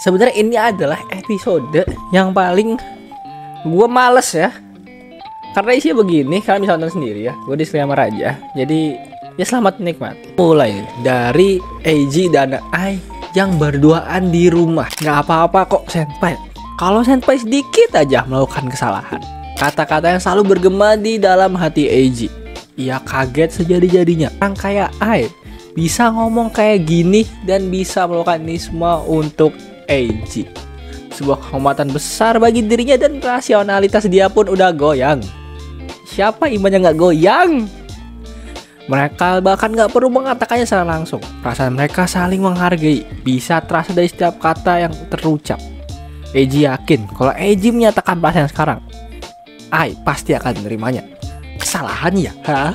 Sebenarnya ini adalah episode yang paling gue males ya. Karena isinya begini, kalian bisa nonton sendiri ya. Gue disclaimer aja. Jadi ya selamat menikmati. Mulai dari Eiji dan Ai yang berduaan di rumah. Gak apa-apa kok senpai. Kalau senpai sedikit aja melakukan kesalahan, kata-kata yang selalu bergema di dalam hati Eiji. Ia kaget sejadi-jadinya. Orang kayak Ai bisa ngomong kayak gini dan bisa melakukan ini semua untuk Eiji. Sebuah kehormatan besar bagi dirinya dan rasionalitas dia pun udah goyang. Siapa imannya gak goyang? Mereka bahkan gak perlu mengatakannya secara langsung. Perasaan mereka saling menghargai, bisa terasa dari setiap kata yang terucap. Eiji yakin kalau Eiji menyatakan perasaan sekarang, Ai pasti akan menerimanya. Kesalahan ya? Hah?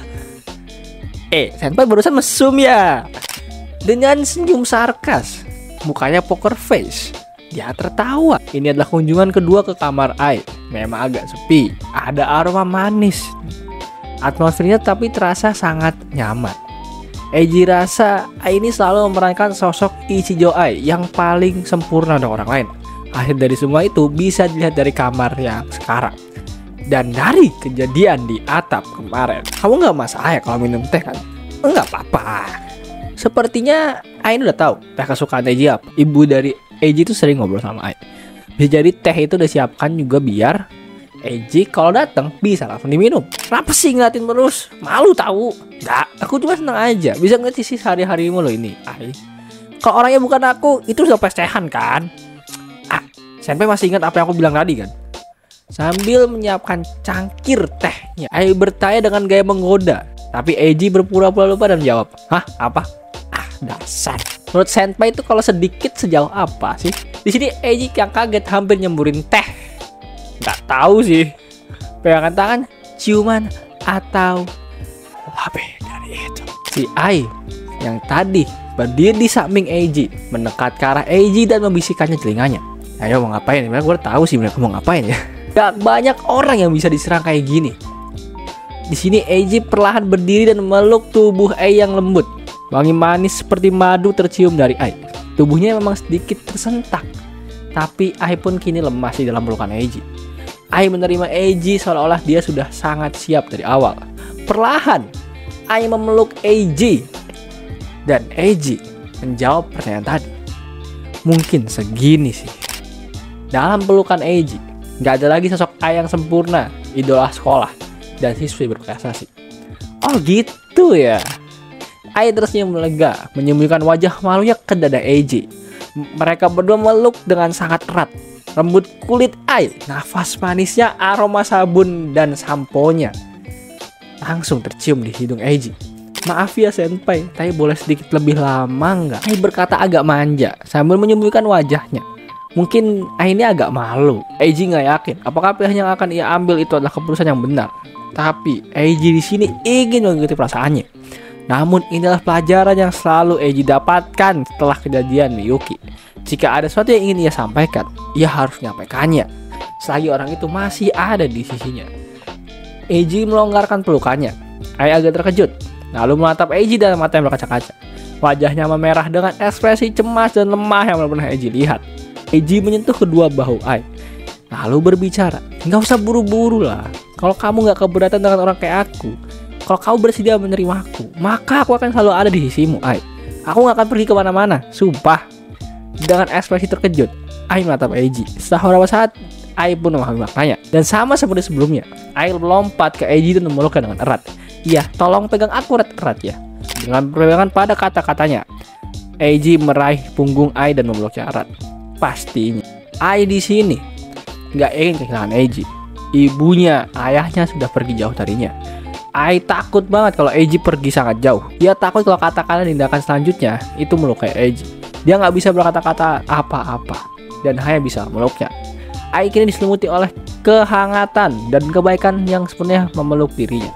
Senpai barusan mesum ya? Dengan senyum sarkas, mukanya poker face. Dia tertawa. Ini adalah kunjungan kedua ke kamar Ai. Memang agak sepi, ada aroma manis. Atmosfernya tapi terasa sangat nyaman. Eiji rasa Ai ini selalu memerankan sosok Ichijo Ai yang paling sempurna dari orang lain. Akhir dari semua itu bisa dilihat dari kamar yang sekarang. Dan dari kejadian di atap kemarin. Kamu gak masalah ya kalau minum teh kan? Enggak apa-apa. Sepertinya Ai udah tahu teh kesukaan Eiji apa. Ibu dari Eiji itu sering ngobrol sama Ai. Bisa jadi teh itu udah siapkan juga biar Eiji kalau datang bisa langsung diminum. Kenapa sih ngeliatin terus? Malu tahu? Enggak, aku cuma seneng aja. Bisa ngerti sih hari-harimu lo ini, Ai. Kalau orangnya bukan aku, itu udah pelecehan kan? Senpai masih ingat apa yang aku bilang tadi kan? Sambil menyiapkan cangkir tehnya, Ai bertanya dengan gaya menggoda. Tapi Eiji berpura-pura lupa dan menjawab, "Hah? Apa? Dasar." Menurut senpai itu kalau sedikit sejauh apa sih? Di sini Eiji yang kaget hampir nyemburin teh. Gak tahu sih. Pegangan tangan, ciuman, atau lebih dari itu. Si Ai yang tadi berdiri di samping Eiji mendekat ke arah Eiji dan membisikkannya telinganya. Ayo mau ngapain? Gue tahu sih mereka mau ngapain ya. Gak banyak orang yang bisa diserang kayak gini. Di sini Eiji perlahan berdiri dan memeluk tubuh Ai yang lembut. Wangi manis seperti madu tercium dari Ai. Tubuhnya memang sedikit tersentak, tapi Ai pun kini lemas di dalam pelukan Eiji. Ai menerima Eiji seolah-olah dia sudah sangat siap dari awal. Perlahan Ai memeluk Eiji dan Eiji menjawab pertanyaan tadi. Mungkin segini sih. Dalam pelukan Eiji gak ada lagi sosok Ai yang sempurna, idola sekolah dan siswi berprestasi. Oh gitu ya. Ai tersenyum lega, menyembunyikan wajah malunya ke dada Eiji. Mereka berdua meluk dengan sangat erat. Rambut kulit Ai, nafas manisnya, aroma sabun dan samponya langsung tercium di hidung Eiji. Maaf ya senpai, tapi boleh sedikit lebih lama nggak? Ai berkata agak manja sambil menyembunyikan wajahnya. Mungkin Ai ini agak malu. Eiji nggak yakin apakah pilihan yang akan ia ambil itu adalah keputusan yang benar. Tapi Eiji di sini ingin mengikuti perasaannya. Namun inilah pelajaran yang selalu Eiji dapatkan setelah kejadian Miyuki. Jika ada sesuatu yang ingin ia sampaikan, ia harus menyampaikannya selagi orang itu masih ada di sisinya. Eiji melonggarkan pelukannya. Ai agak terkejut, lalu menatap Eiji dalam mata yang berkaca-kaca. Wajahnya memerah dengan ekspresi cemas dan lemah yang belum pernah Eiji lihat. Eiji menyentuh kedua bahu Ai, lalu berbicara, "Nggak usah buru-buru lah. Kalau kamu nggak keberatan dengan orang kayak aku, kalau kamu bersedia menerima aku, maka aku akan selalu ada di sisimu, Ai. Aku gak akan pergi kemana-mana, sumpah." Dengan ekspresi terkejut, Ai menatap Eiji. Setelah beberapa saat, Ai pun memahami maknanya. Dan sama seperti sebelumnya, Ai melompat ke Eiji dan memeluknya dengan erat. "Iya, tolong pegang aku erat ya." Dengan pegangan pada kata-katanya, Eiji meraih punggung Ai dan memeluknya erat. Pastinya, Ai di sini gak ingin kehilangan Eiji. Ibunya, ayahnya sudah pergi jauh darinya. Ai takut banget kalau Eiji pergi sangat jauh. Dia takut kalau kata-kata tindakan selanjutnya itu melukai Eiji. Dia nggak bisa berkata-kata apa-apa dan hanya bisa meluknya. Ai kini diselimuti oleh kehangatan dan kebaikan yang sepenuhnya memeluk dirinya.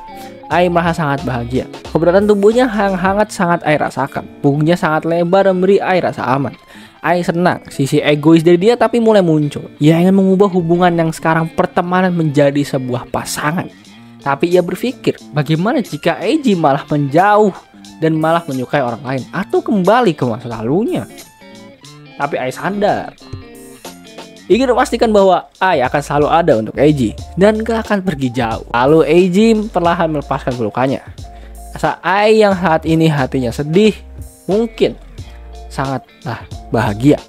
Ai merasa sangat bahagia. Keberadaan tubuhnya yang hangat sangat Ai rasakan. Punggungnya sangat lebar dan memberi Ai rasa aman. Ai senang sisi egois dari dia tapi mulai muncul. Ia ingin mengubah hubungan yang sekarang pertemanan menjadi sebuah pasangan. Tapi ia berpikir, bagaimana jika Eiji malah menjauh dan malah menyukai orang lain atau kembali ke masa lalunya. Tapi Ai sadar ingin memastikan bahwa Ai akan selalu ada untuk Eiji dan gak akan pergi jauh. Lalu Eiji perlahan melepaskan pelukannya. Rasa Ai yang saat ini hatinya sedih, mungkin sangatlah bahagia.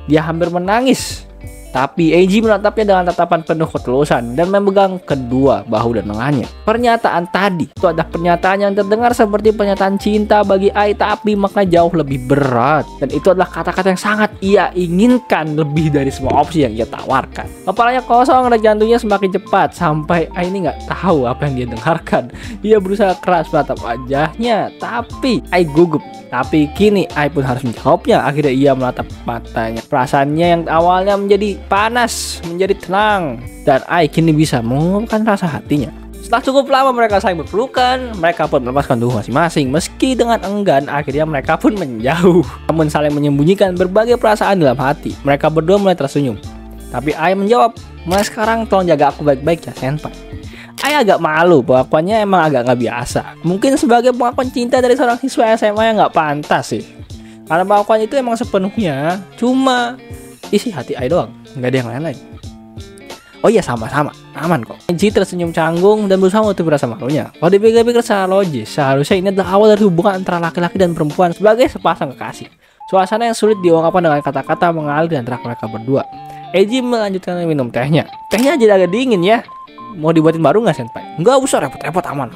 Dia hampir menangis, tapi Eiji menatapnya dengan tatapan penuh ketulusan dan memegang kedua bahu dan lengannya. Pernyataan tadi itu adalah pernyataan yang terdengar seperti pernyataan cinta bagi Ai, tapi makna jauh lebih berat. Dan itu adalah kata-kata yang sangat ia inginkan lebih dari semua opsi yang ia tawarkan. Kepalanya kosong dan jantungnya semakin cepat sampai Ai ini nggak tahu apa yang dia dengarkan. Dia berusaha keras menatap wajahnya, tapi Ai gugup. Tapi kini Ai pun harus menjawabnya. Akhirnya ia menatap matanya. Perasaannya yang awalnya menjadi panas menjadi tenang, dan Ai kini bisa mengungkapkan rasa hatinya. Setelah cukup lama mereka saling berpelukan, mereka pun melepaskan tubuh masing-masing. Meski dengan enggan, akhirnya mereka pun menjauh, namun saling menyembunyikan berbagai perasaan dalam hati. Mereka berdua mulai tersenyum, tapi Ai menjawab, "Mulai sekarang tolong jaga aku baik-baik ya senpai." Ai agak malu, pengakuannya emang agak nggak biasa. Mungkin sebagai pengakuan cinta dari seorang siswa SMA yang nggak pantas sih, karena pengakuan itu emang sepenuhnya cuma isi hati Ai doang, nggak ada yang lain-lain. Oh iya, sama-sama, aman kok. Eiji tersenyum canggung dan berusaha menutupi rasa malunya. Kalau dipikir-pikir secara logis, seharusnya ini adalah awal dari hubungan antara laki-laki dan perempuan sebagai sepasang kekasih. Suasana yang sulit diungkapkan dengan kata-kata mengalir di antara mereka berdua. Eiji melanjutkan minum tehnya. Tehnya jadi agak dingin ya. Mau dibuatin baru nggak senpai? Nggak usah repot-repot, aman.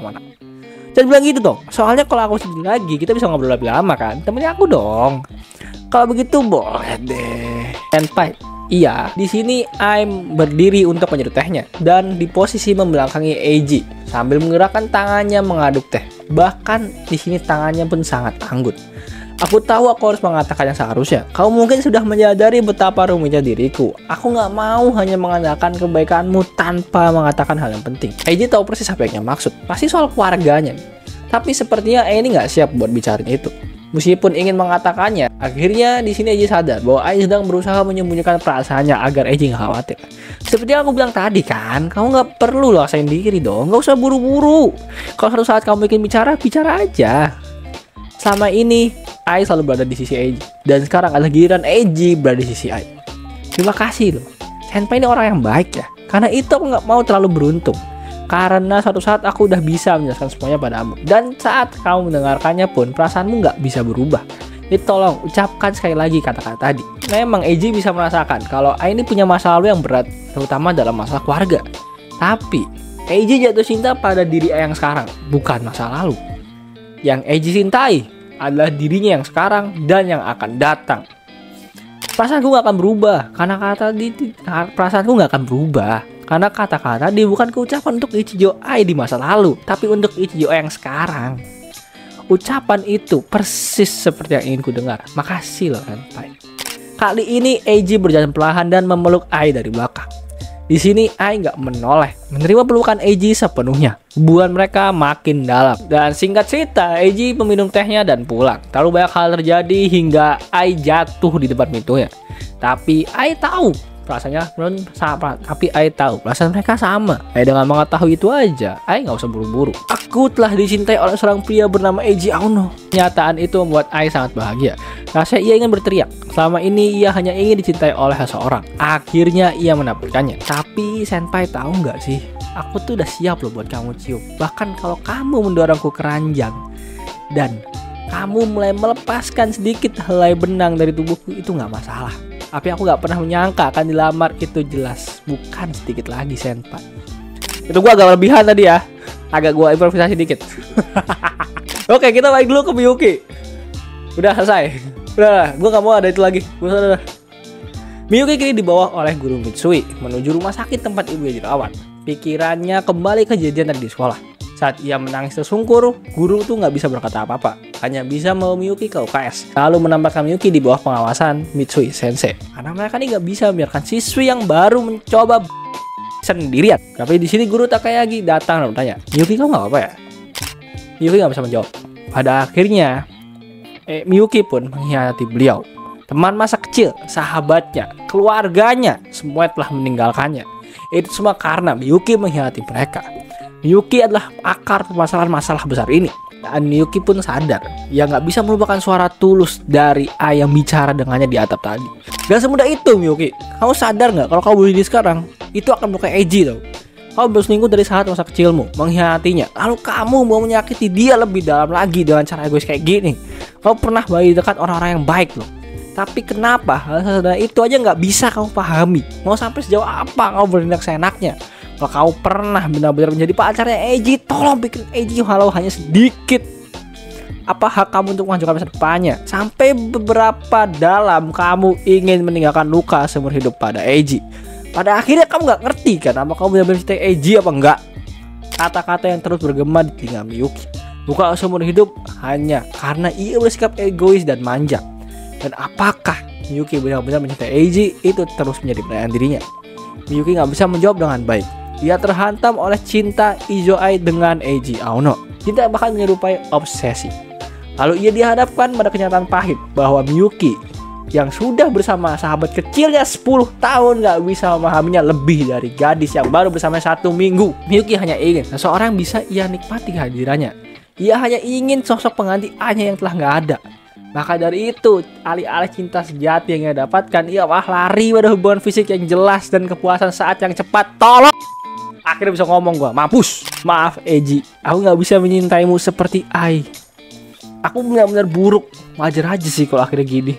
Jangan bilang gitu dong. Soalnya kalau aku sedih lagi, kita bisa ngobrol lebih lama kan. Temenin aku dong. Kalau begitu boleh deh. Senpai, iya. Di sini Ai berdiri untuk menyeduh tehnya dan di posisi membelakangi Eiji sambil menggerakkan tangannya mengaduk teh. Bahkan di sini tangannya pun sangat anggun. Aku tahu aku harus mengatakan yang seharusnya. Kau mungkin sudah menyadari betapa rumitnya diriku. Aku nggak mau hanya mengandalkan kebaikanmu tanpa mengatakan hal yang penting. Eiji tahu persis apa yang dia maksud. Pasti soal keluarganya. Tapi sepertinya Ai ini nggak siap buat bicara itu. Meskipun ingin mengatakannya, akhirnya di sini Eiji sadar bahwa Ai sedang berusaha menyembunyikan perasaannya agar Eiji nggak khawatir. Seperti yang aku bilang tadi kan, kamu nggak perlu laksain diri dong, nggak usah buru-buru. Kalau suatu saat kamu ingin bicara, bicara aja. Selama ini Ai selalu berada di sisi Eiji, dan sekarang adalah giliran Eiji berada di sisi Ai. Terima kasih loh, senpai ini orang yang baik ya. Karena itu aku nggak mau terlalu beruntung. Karena suatu saat aku udah bisa menjelaskan semuanya padamu, dan saat kamu mendengarkannya pun perasaanmu nggak bisa berubah. Jadi tolong ucapkan sekali lagi kata-kata tadi. Memang Eiji bisa merasakan kalau Ai ini punya masa lalu yang berat, terutama dalam masalah keluarga. Tapi Eiji jatuh cinta pada diri Ai yang sekarang, bukan masa lalu. Yang Eiji cintai adalah dirinya yang sekarang dan yang akan datang. Perasaanku gak akan berubah perasaanku gak akan berubah karena kata-kata dia bukan keucapan untuk Ichijo Ai di masa lalu, tapi untuk Ichijo Ai yang sekarang. Ucapan itu persis seperti yang ingin ku dengar. Makasih loh senpai. Kali ini Eiji berjalan perlahan dan memeluk Ai dari belakang. Di sini Ai nggak menoleh, menerima pelukan Eiji sepenuhnya. Hubungan mereka makin dalam. Dan singkat cerita, Eiji meminum tehnya dan pulang. Terlalu banyak hal terjadi hingga Ai jatuh di depan pintunya. Tapi Ai tahu perasaan mereka sama. Dengan mengetahui itu aja, Ai nggak usah buru-buru. Aku telah dicintai oleh seorang pria bernama Eiji Aono. Kenyataan itu membuat Ai sangat bahagia. Rasanya ia ingin berteriak. Selama ini ia hanya ingin dicintai oleh seseorang. Akhirnya ia mendapatkannya. Tapi senpai tahu nggak sih? Aku tuh udah siap loh buat kamu cium. Bahkan kalau kamu mendorongku ke ranjang dan kamu mulai melepaskan sedikit helai benang dari tubuhku, itu nggak masalah. Tapi aku gak pernah menyangka akan dilamar, itu jelas bukan sedikit lagi senpai. Itu gua agak lebihan tadi ya. Agak gua improvisasi dikit. Oke, kita balik dulu ke Miyuki. Udah selesai. Udah, gua gak mau ada itu lagi. Udah. Miyuki kini dibawa oleh guru Mitsui menuju rumah sakit tempat ibunya dirawat. Pikirannya kembali ke kejadian tadi di sekolah. Saat ia menangis tersungkur, guru tuh nggak bisa berkata apa-apa, hanya bisa membawa Miyuki ke UKS, lalu menambahkan Miyuki di bawah pengawasan Mitsui Sensei. Karena mereka nih nggak bisa membiarkan siswi yang baru mencoba sendirian. Tapi di sini guru Takayagi datang dan bertanya, Miyuki kamu nggak apa-apa ya? Miyuki nggak bisa menjawab. Pada akhirnya, Miyuki pun mengkhianati beliau. Teman masa kecil, sahabatnya, keluarganya, semua telah meninggalkannya. Itu semua karena Miyuki mengkhianati mereka. Miyuki adalah akar permasalahan masalah besar ini. Dan Miyuki pun sadar, ia nggak bisa melupakan suara tulus dari Ai yang bicara dengannya di atap tadi. Gak semudah itu Miyuki. Kamu sadar nggak kalau kamu bunuh diri sekarang, itu akan melukai Eiji tau. Kamu berselingkuh dari saat masa kecilmu, mengkhianatinya. Lalu kamu mau menyakiti dia lebih dalam lagi dengan cara egois kayak gini. Kamu pernah berada di dekat orang-orang yang baik loh. Tapi kenapa hal sederhana itu aja nggak bisa kamu pahami? Mau sampai sejauh apa kamu bertindak seenaknya? Kalau kamu pernah benar-benar menjadi pacarnya Eiji, tolong bikin Eiji walau hanya sedikit. Apa hak kamu untuk menghancurkan masa depannya? Sampai beberapa dalam kamu ingin meninggalkan luka seumur hidup pada Eiji. Pada akhirnya kamu nggak ngerti kan apa kamu benar-benar mencintai Eiji apa enggak? Kata-kata yang terus bergema di telinga Miyuki. Luka seumur hidup hanya karena ia bersikap egois dan manja. Dan apakah Miyuki benar-benar mencintai Eiji? Itu terus menjadi pertanyaan dirinya. Miyuki nggak bisa menjawab dengan baik. Ia terhantam oleh cinta Izoai dengan Eiji Aono. Cinta bahkan menyerupai obsesi. Lalu ia dihadapkan pada kenyataan pahit bahwa Miyuki yang sudah bersama sahabat kecilnya 10 tahun gak bisa memahaminya lebih dari gadis yang baru bersama 1 minggu. Miyuki hanya ingin seseorang bisa ia nikmati kehadirannya. Ia hanya ingin sosok pengganti Anya yang telah gak ada. Maka dari itu, alih-alih cinta sejati yang ia dapatkan, ia lari pada hubungan fisik yang jelas dan kepuasan saat yang cepat. Tolong! Akhirnya bisa ngomong gua, mampus. Maaf Eiji, aku gak bisa menyintaimu seperti Ai. Aku benar-benar buruk. Wajar aja sih kalau akhirnya gini.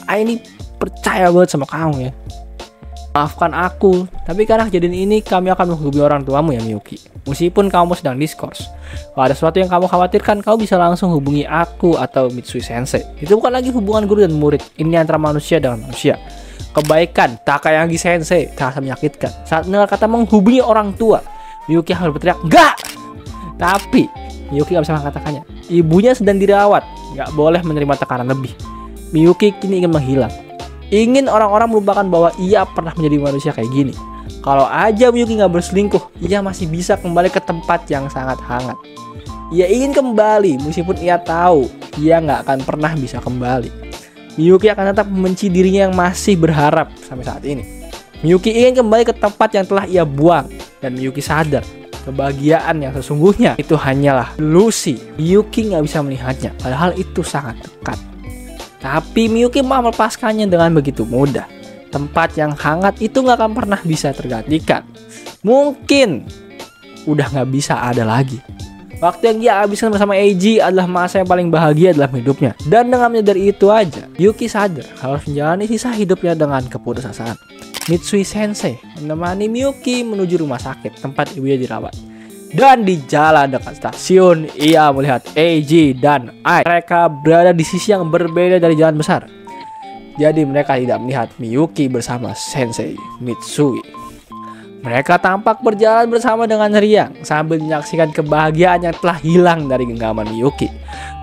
Ai ini percaya banget sama kamu ya. Maafkan aku, tapi karena kejadian ini kami akan menghubungi orang tuamu ya Miyuki. Meskipun kamu sedang diskors. Kalau ada sesuatu yang kamu khawatirkan, kamu bisa langsung hubungi aku atau Mitsui Sensei. Itu bukan lagi hubungan guru dan murid. Ini antara manusia dengan manusia. Kebaikan Takayagi Sensei terasa menyakitkan. Saat mendengar kata menghubungi orang tua, Miyuki harus berteriak, "Enggak!" Tapi Miyuki gak bisa mengatakannya. Ibunya sedang dirawat, gak boleh menerima tekanan lebih. Miyuki kini ingin menghilang. Ingin orang-orang melupakan bahwa ia pernah menjadi manusia kayak gini. Kalau aja Miyuki gak berselingkuh, ia masih bisa kembali ke tempat yang sangat hangat. Ia ingin kembali meskipun ia tahu ia gak akan pernah bisa kembali. Miyuki akan tetap membenci dirinya yang masih berharap sampai saat ini. Miyuki ingin kembali ke tempat yang telah ia buang. Dan Miyuki sadar kebahagiaan yang sesungguhnya itu hanyalah ilusi. Miyuki gak bisa melihatnya, padahal itu sangat dekat. Tapi Miyuki mau melepaskannya dengan begitu mudah. Tempat yang hangat itu gak akan pernah bisa tergantikan. Mungkin udah gak bisa ada lagi. Waktu yang dia habiskan bersama Eiji adalah masa yang paling bahagia dalam hidupnya. Dan dengan menyadari itu aja, Miyuki sadar harus menjalani sisa hidupnya dengan keputusasaan. Mitsui Sensei menemani Miyuki menuju rumah sakit tempat ibunya dirawat. Dan di jalan dekat stasiun, ia melihat Eiji dan Ai. Mereka berada di sisi yang berbeda dari jalan besar. Jadi mereka tidak melihat Miyuki bersama Sensei Mitsui. Mereka tampak berjalan bersama dengan riang sambil menyaksikan kebahagiaan yang telah hilang dari genggaman Miyuki.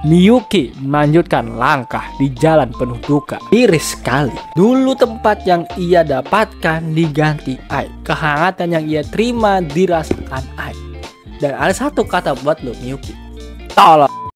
Miyuki melanjutkan langkah di jalan penuh duka. Iris sekali. Dulu tempat yang ia dapatkan diganti Ai. Kehangatan yang ia terima dirasakan Ai. Dan ada satu kata buat lo Miyuki. Tolong.